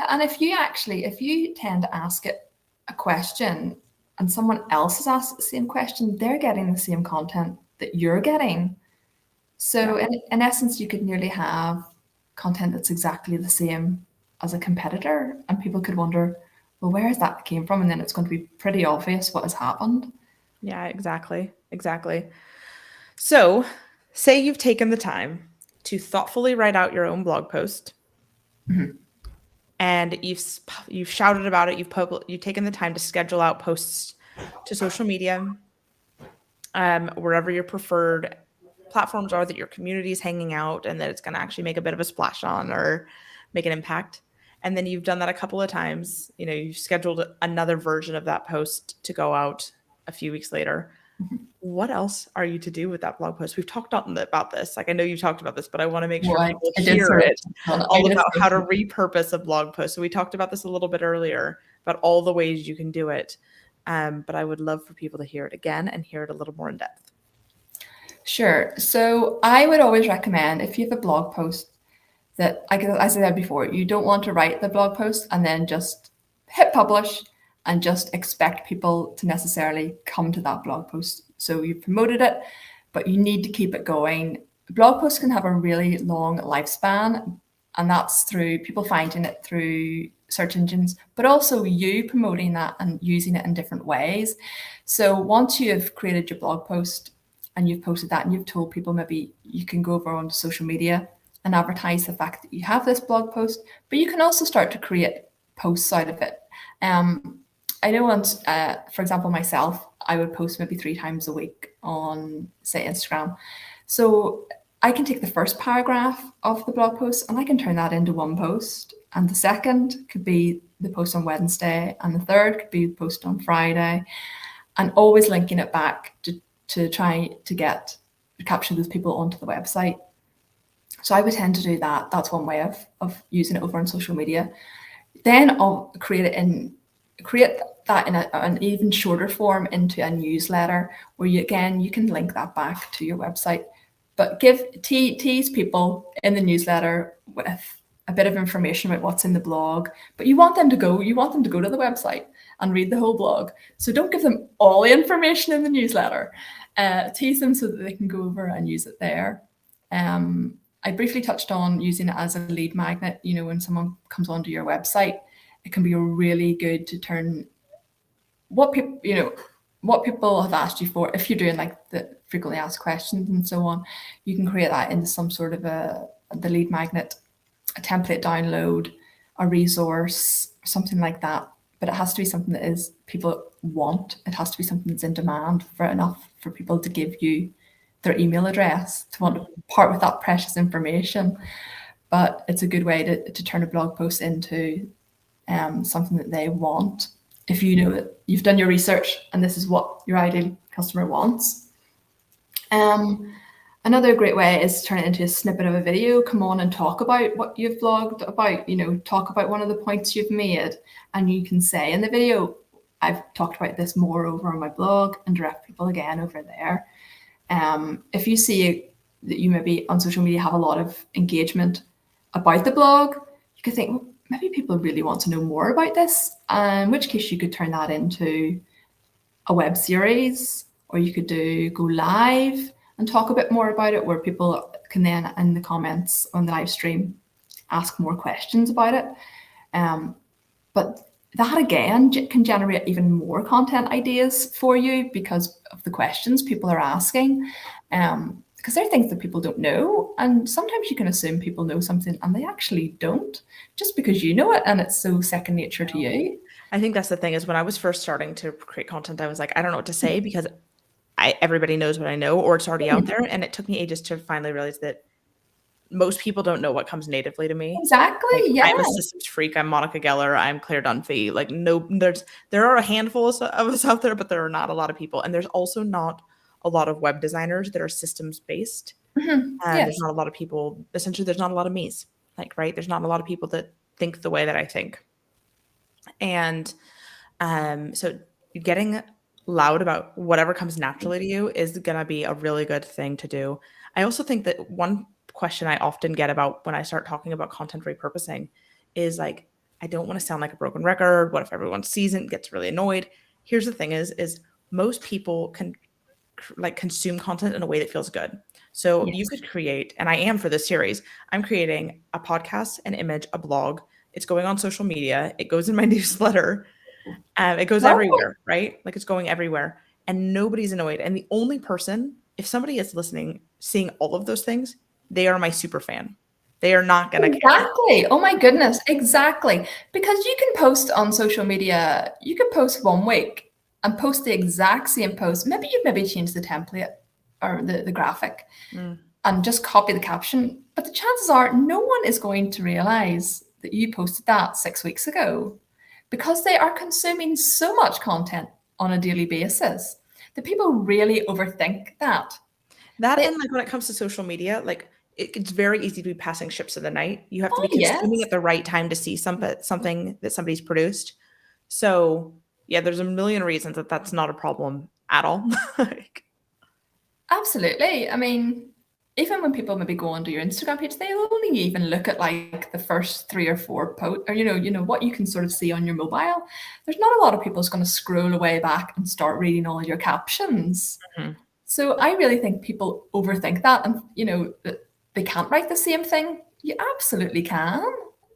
and if you tend to ask it a question and someone else has asked the same question, they're getting the same content that you're getting. Yeah, So in essence, you could nearly have content that's exactly the same as a competitor, and people could wonder, well, where has that came from? And then it's going to be pretty obvious what has happened. yeah, exactly, exactly. So, say you've taken the time. to thoughtfully write out your own blog post, Mhm. and you've shouted about it. You've taken the time to schedule out posts to social media, wherever your preferred platforms are that your community is hanging out, and that it's going to actually make a bit of a splash on or make an impact. And then you've done that a couple of times. You've scheduled another version of that post to go out a few weeks later. Mhm. What else are you to do with that blog post? We've talked about this. Like, I know you've talked about this, but I want to make sure Well, people I did hear sort of it touch on it. I all did about sort how to of. repurpose a blog post. So we talked about this a little bit earlier about all the ways you can do it. But I would love for people to hear it again and hear it a little more in depth. Sure. So I would always recommend, if you have a blog post, that, as I said before, you don't want to write the blog post and then just hit publish and just expect people to necessarily come to that blog post. So you promoted it, but you need to keep it going. Blog posts can have a really long lifespan, and that's through people finding it through search engines, but also you promoting that and using it in different ways. So once you have created your blog post and you've posted that and you've told people, maybe you can go over onto social media and advertise the fact that you have this blog post, but you can also start to create posts out of it. Um, I know once, for example, myself, I would post maybe 3 times a week on, say, Instagram. So I can take the first paragraph of the blog post and I can turn that into one post. And the second could be the post on Wednesday, and the third could be the post on Friday, and always linking it back to try to capture those people onto the website. So I would tend to do that. That's one way of using it over on social media. Then I'll create that in an even shorter form into a newsletter where you can link that back to your website, but tease people in the newsletter with a bit of information about what's in the blog. But you want them to go to the website and read the whole blog. So don't give them all the information in the newsletter. Tease them so that they can go over and use it there. I briefly touched on using it as a lead magnet. When someone comes onto your website, it can be really good to turn what people have asked you for. If you're doing like the frequently asked questions and so on, you can create that into some sort of the lead magnet, a template download, a resource, something like that. But it has to be something that is people want. It has to be something that's in demand for enough for people to give you their email address, to want to part with that precious information. But it's a good way to turn a blog post into something that they want, if you know that you've done your research and this is what your ideal customer wants. Another great way is to turn it into a snippet of a video. Come on and talk about what you've blogged about, talk about one of the points you've made, and you can say in the video, I've talked about this more over on my blog, and direct people again over there. If you see that you maybe on social media have a lot of engagement about the blog, you could think, well, maybe people really want to know more about this, in which case you could turn that into a web series, or you could go live and talk a bit more about it, where people can then in the comments on the live stream ask more questions about it. But that again can generate even more content ideas for you because of the questions people are asking. Because there are things that people don't know, and sometimes you can assume people know something and they actually don't, just because you know it and it's so second nature to you. I think that's the thing, is when I was first starting to create content, I was like, I don't know what to say because everybody knows what I know, or it's already out there. And it took me ages to finally realize that most people don't know what comes natively to me. Exactly. Like, Yeah. I'm a systems freak. I'm Monica Geller. I'm Claire Dunphy. Like, no, there are a handful of us out there, but there are not a lot of people. And there's also not a lot of web designers that are systems based. There's Yes. not a lot of people. Essentially, there's not a lot of me's. Like, right? There's not a lot of people that think the way that I think. And so getting loud about whatever comes naturally to you is going to be a really good thing to do. I also think that one question I often get about when I start talking about content repurposing is like, I don't want to sound like a broken record. What if everyone sees it and gets really annoyed? Here's the thing is most people can like consume content in a way that feels good. So you Yes. could create, and I am for this series, I'm creating a podcast, an image, a blog. It's going on social media. It goes in my newsletter. It goes Perfect. everywhere, right? Like, it's going everywhere, and nobody's annoyed. And the only person, if somebody is listening, seeing all of those things, they are my super fan. They are not going to care. Exactly. Oh my goodness, exactly. Because you can post on social media, you can post one week and post the exact same post. Maybe you maybe change the template or the graphic Mm. and just copy the caption. But the chances are no one is going to realize that you posted that 6 weeks ago because they are consuming so much content on a daily basis that people really overthink that. That, They, and like when it comes to social media, like it's very easy to be passing ships of the night. You have to oh, be consuming yes. at the right time to see something that somebody's produced. So yeah, there's a million reasons that that's not a problem at all. Like, Absolutely. I mean, even when people maybe go onto your Instagram page, they'll only even look at like the first three or four posts, or what you can sort of see on your mobile. There's not a lot of people who's going to scroll away back and start reading all your captions. mhm. So I really think people overthink that, and that they can't write the same thing. You absolutely can.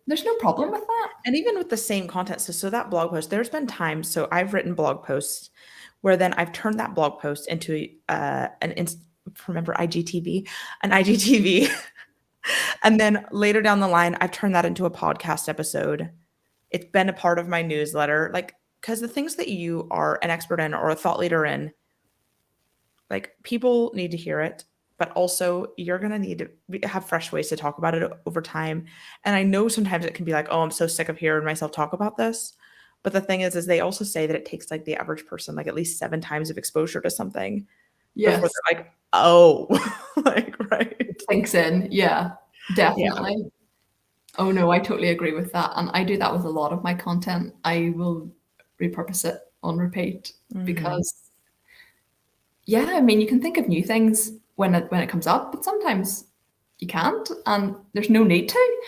There's no problem with that. And even with the same content, so that blog post, there's been times, so I've written blog posts where then I've turned that blog post into remember IGTV, an IGTV, and then later down the line, I've turned that into a podcast episode. It's been a part of my newsletter, like because the things that you are an expert in or a thought leader in, like people need to hear it, but also you're going to need to have fresh ways to talk about it over time. And I know sometimes it can be like, oh, I'm so sick of hearing myself talk about this. But the thing is they also say that it takes like the average person like at least 7 times of exposure to something before Yes, they're like, oh, like, it right. sinks in. Yeah, Yeah. definitely. Oh no, I totally agree with that. And I do that with a lot of my content. I will repurpose it on repeat Hmm. because yeah, I mean you can think of new things when it comes up, but sometimes you can't and there's no need to.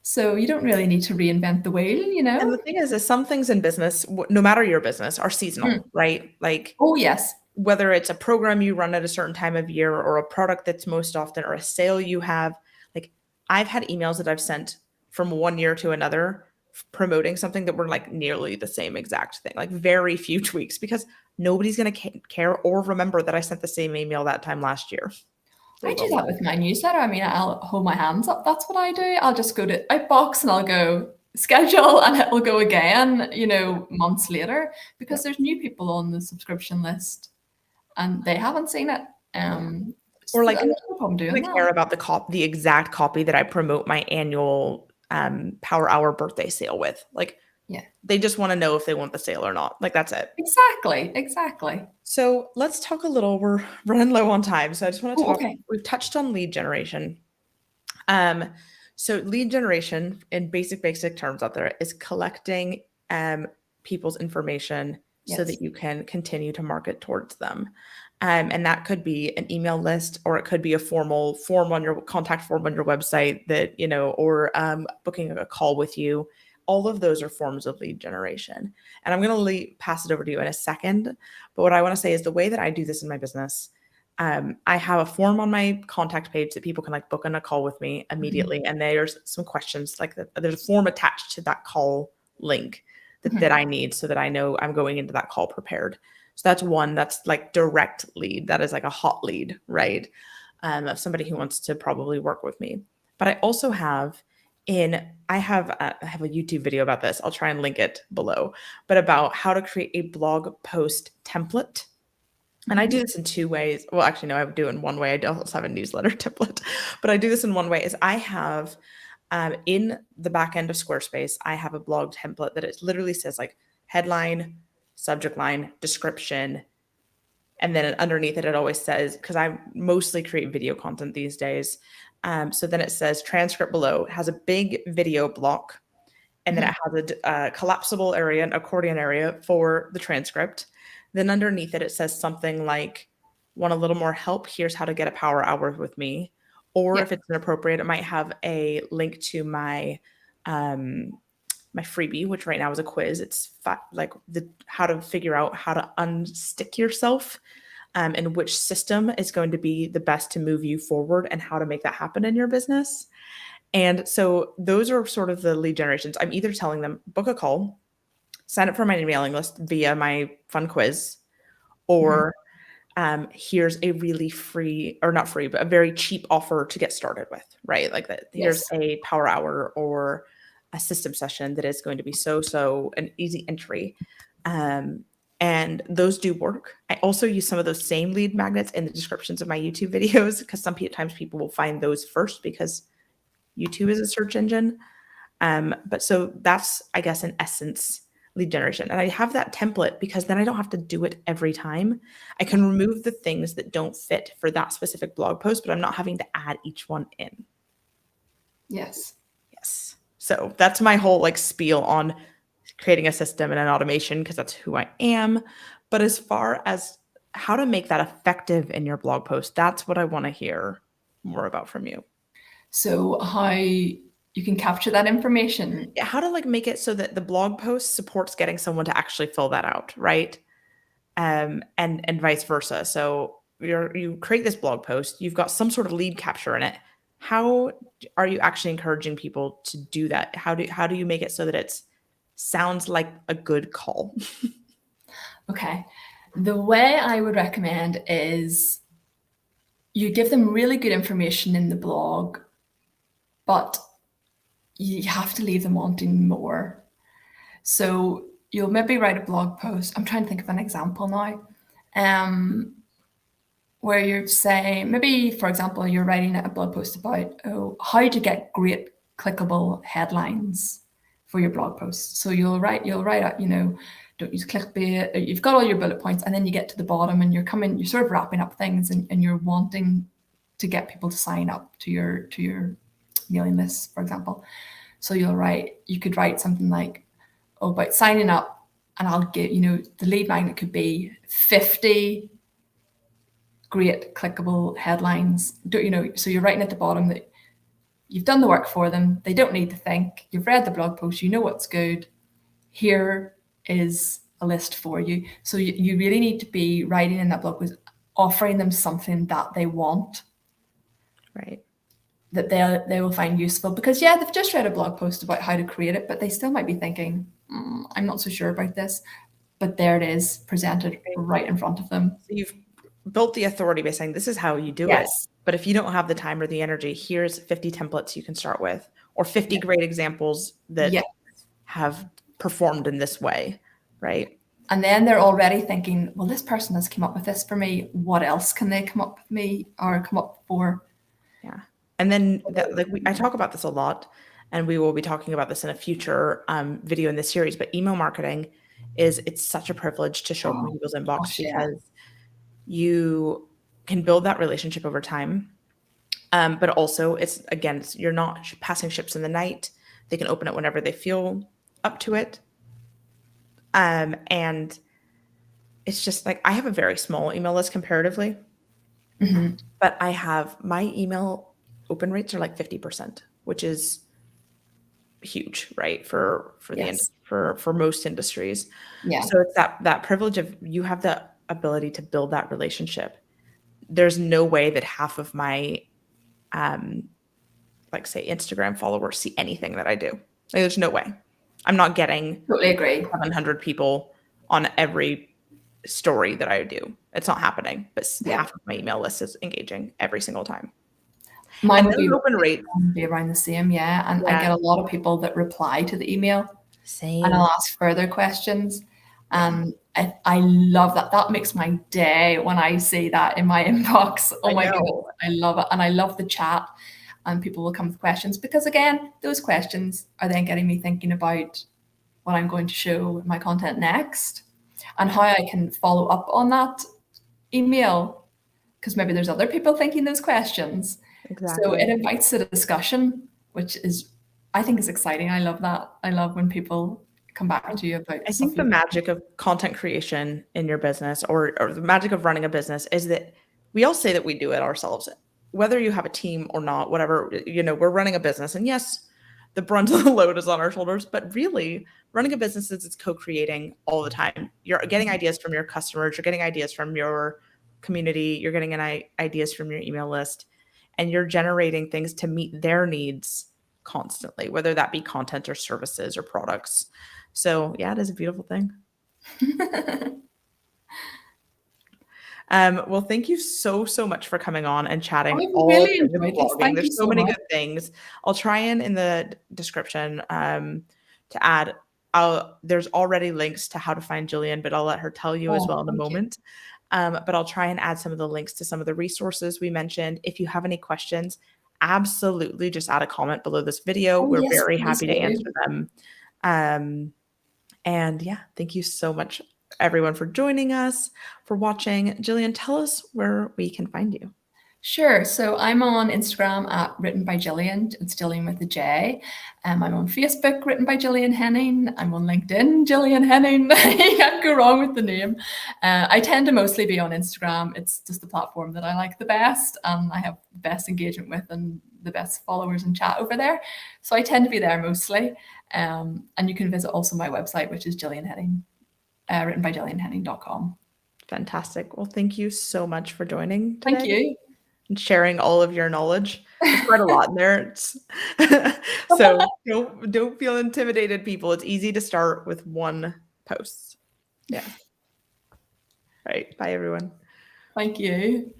So you don't really need to reinvent the wheel, you And know? the thing is some things in business, no matter your business, are Mm. seasonal, right? Like Oh yes. whether it's a program you run at a certain time of year or a product that's most often or a sale you have, like I've had emails that I've sent from one year to another promoting something that were like nearly the same exact thing, like very few tweaks because nobody's going to care or remember that I sent the same email that time last year. They I do will that not. with my newsletter. I mean, I'll hold my hands up. That's what I do. I'll just go to Outbox and I'll go schedule and it will go again, months later Yeah. because there's new people on the subscription list and they haven't seen it. Yeah. Or So, like and there's no problem doing going to care that. about the exact copy that I promote my annual Power Hour birthday sale with. Like Yeah, they just want to know if they want the sale or not. Like that's it. exactly, exactly. So let's talk a little. We're running low on time, so I just want to Oh, talk. okay. We've touched on lead generation. Um, so lead generation in basic terms out there is collecting people's information so Yes. that you can continue to market towards them. And that could be an email list, or it could be a formal form on your contact form on your website that, or booking a call with you. All of those are forms of lead generation. And I'm going to pass it over to you in a second. But what I want to say is the way that I do this in my business, I have a form on my contact page that people can like book in a call with me Mhm, immediately. And there's some questions like that. There's a form attached to that call link that mhm, I need so that I know I'm going into that call prepared. So that's one that's like direct lead. That is like a hot lead, right? Of somebody who wants to probably work with me. But I also have I have a YouTube video about this. I'll try and link it below, but about how to create a blog post template. And I mhm, do this in two ways. Well, actually, no, I would do it in one way. I also have a newsletter template, but I do this in one way is I have in the back end of Squarespace, I have a blog template that it literally says like headline, subject line, description, and then underneath it, it always says, because I mostly create video content these days. So then it says transcript below. It has a big video block, and then mhm. it has a collapsible area, an accordion area for the transcript. Then underneath it, it says something like, want a little more help? Here's how to get a power hour with me. Or Yeah. if it's inappropriate, it might have a link to um, my freebie, which right now is a quiz. It's like the how to figure out how to unstick yourself, and which system is going to be the best to move you forward and how to make that happen in your business. And so those are sort of the lead generations. I'm either telling them book a call, sign up for my mailing list via my fun quiz, Mhm. or here's a really free, or not free, but a very cheap offer to get started with, right? Like that, here's Yes. a power hour or a system session that is going to be so an easy entry. Um, and those do work. I also use some of those same lead magnets in the descriptions of my YouTube videos because sometimes people will find those first because YouTube is a search engine. But so that's, I guess, in essence, lead generation. And I have that template because then I don't have to do it every time. I can remove the things that don't fit for that specific blog post, but I'm not having to add each one in. Yes. Yes. So that's my whole like spiel on creating a system and an automation because that's who I am. But as far as how to make that effective in your blog post, that's what I want to hear more about from you. So how you can capture that information. Yeah, how to like make it so that the blog post supports getting someone to actually fill that out, right? And vice versa. So you create this blog post, you've got some sort of lead capture in it. How are you actually encouraging people to do that? How do you make it so that it sounds like a good call? Okay. The way I would recommend is you give them really good information in the blog, but you have to leave them wanting more. So you'll maybe write a blog post. I'm trying to think of an example now. Where you're saying, maybe, for example, you're writing a blog post about how to get great clickable headlines for your blog post. So you'll write out, don't use clickbait. You've got all your bullet points, and then you get to the bottom, and you're sort of wrapping up things, and you're wanting to get people to sign up to your mailing list, for example. So you could write something like, about signing up, and I'll get, the lead magnet could be 50 great clickable headlines. So you're writing at the bottom that you've done the work for them. They don't need to think. You've read the blog post. You know what's good. Here is a list for you. So you really need to be writing in that blog post, offering them something that they want, Right. that they will find useful. Because yeah, they've just read a blog post about how to create it, but they still might be thinking, I'm not so sure about this. But there it is, presented right in front of them. So you've built the authority by saying this is how you do it. Yes. But if you don't have the time or the energy, here's 50 templates you can start with, or 50 Yeah. great examples that Yes. have performed in this way, right? And then they're already thinking, well, this person has come up with this for me. What else can they come up with me or come up for? Yeah. And then I talk about this a lot, and we will be talking about this in a future video in this series, but email marketing it's such a privilege to show up in people's inbox Gosh, yeah. because you can build that relationship over time. But also you're not passing ships in the night. They can open it whenever they feel up to it. And it's just like, I have a very small email list comparatively, but I have my email open rates are like 50%, which is huge, right? For Yes. for most industries. Yeah. So it's that privilege of you have the ability to build that relationship. There's no way that half of my like say Instagram followers see anything that I do. Like, there's no way. I'm not getting Totally agree. 700 people on every story that I do. It's not happening. But Yeah. half of my email list is engaging every single time. Mine And would then open rate. be around the same, yeah. And I Yeah. get a lot of people that reply to the email and Same. I'll ask further questions. And I love that. That makes my day when I see that in my inbox. Oh I my know. goodness, I love it. And I love the chat. And people will come with questions because, again, those questions are then getting me thinking about what I'm going to show in my content next and how I can follow up on that email, because maybe there's other people thinking those questions. So Exactly. it invites a discussion, which is, I think, is exciting. I love that. I love when people come back to you about I stuff think the you've magic of content creation in your business or the magic of running a business is that we all say that we do it ourselves, whether you have a team or not, whatever, we're running a business. And yes, the brunt of the load is on our shoulders, but really running a business is it's co-creating all the time. You're getting ideas from your customers, you're getting ideas from your community, you're getting ideas from your email list, and you're generating things to meet their needs constantly, whether that be content or services or products. So yeah, it is a beautiful thing. Well, thank you so much for coming on and chatting I've all really things enjoyed this. blogging. Thank you There's so so many much. good things. I'll try and in the description to add. There's already links to how to find Jillian, but I'll let her tell you as Oh, well in a thank you. moment. But I'll try and add some of the links to some of the resources we mentioned. If you have any questions, absolutely just add a comment below this video. Oh, We're yes, very please happy to answer do. them. Um, and yeah, thank you so much, everyone, for joining us, for watching. Jillian, tell us where we can find you. Sure. So I'm on Instagram at Written by Jillian. It's Jillian with a J. I'm on Facebook, Written by Jillian Henning. I'm on LinkedIn, Jillian Henning. You can't go wrong with the name. I tend to mostly be on Instagram. It's just the platform that I like the best, and I have the best engagement with and the best followers and chat over there. So I tend to be there mostly. And you can visit also my website, which is Jillian Henning, writtenbyjillianhenning.com. Fantastic. Well, thank you so much for joining Thank today you. and sharing all of your knowledge. There's quite a lot in there. So don't feel intimidated, people. It's easy to start with one post. Yeah. All right. Bye, everyone. Thank you.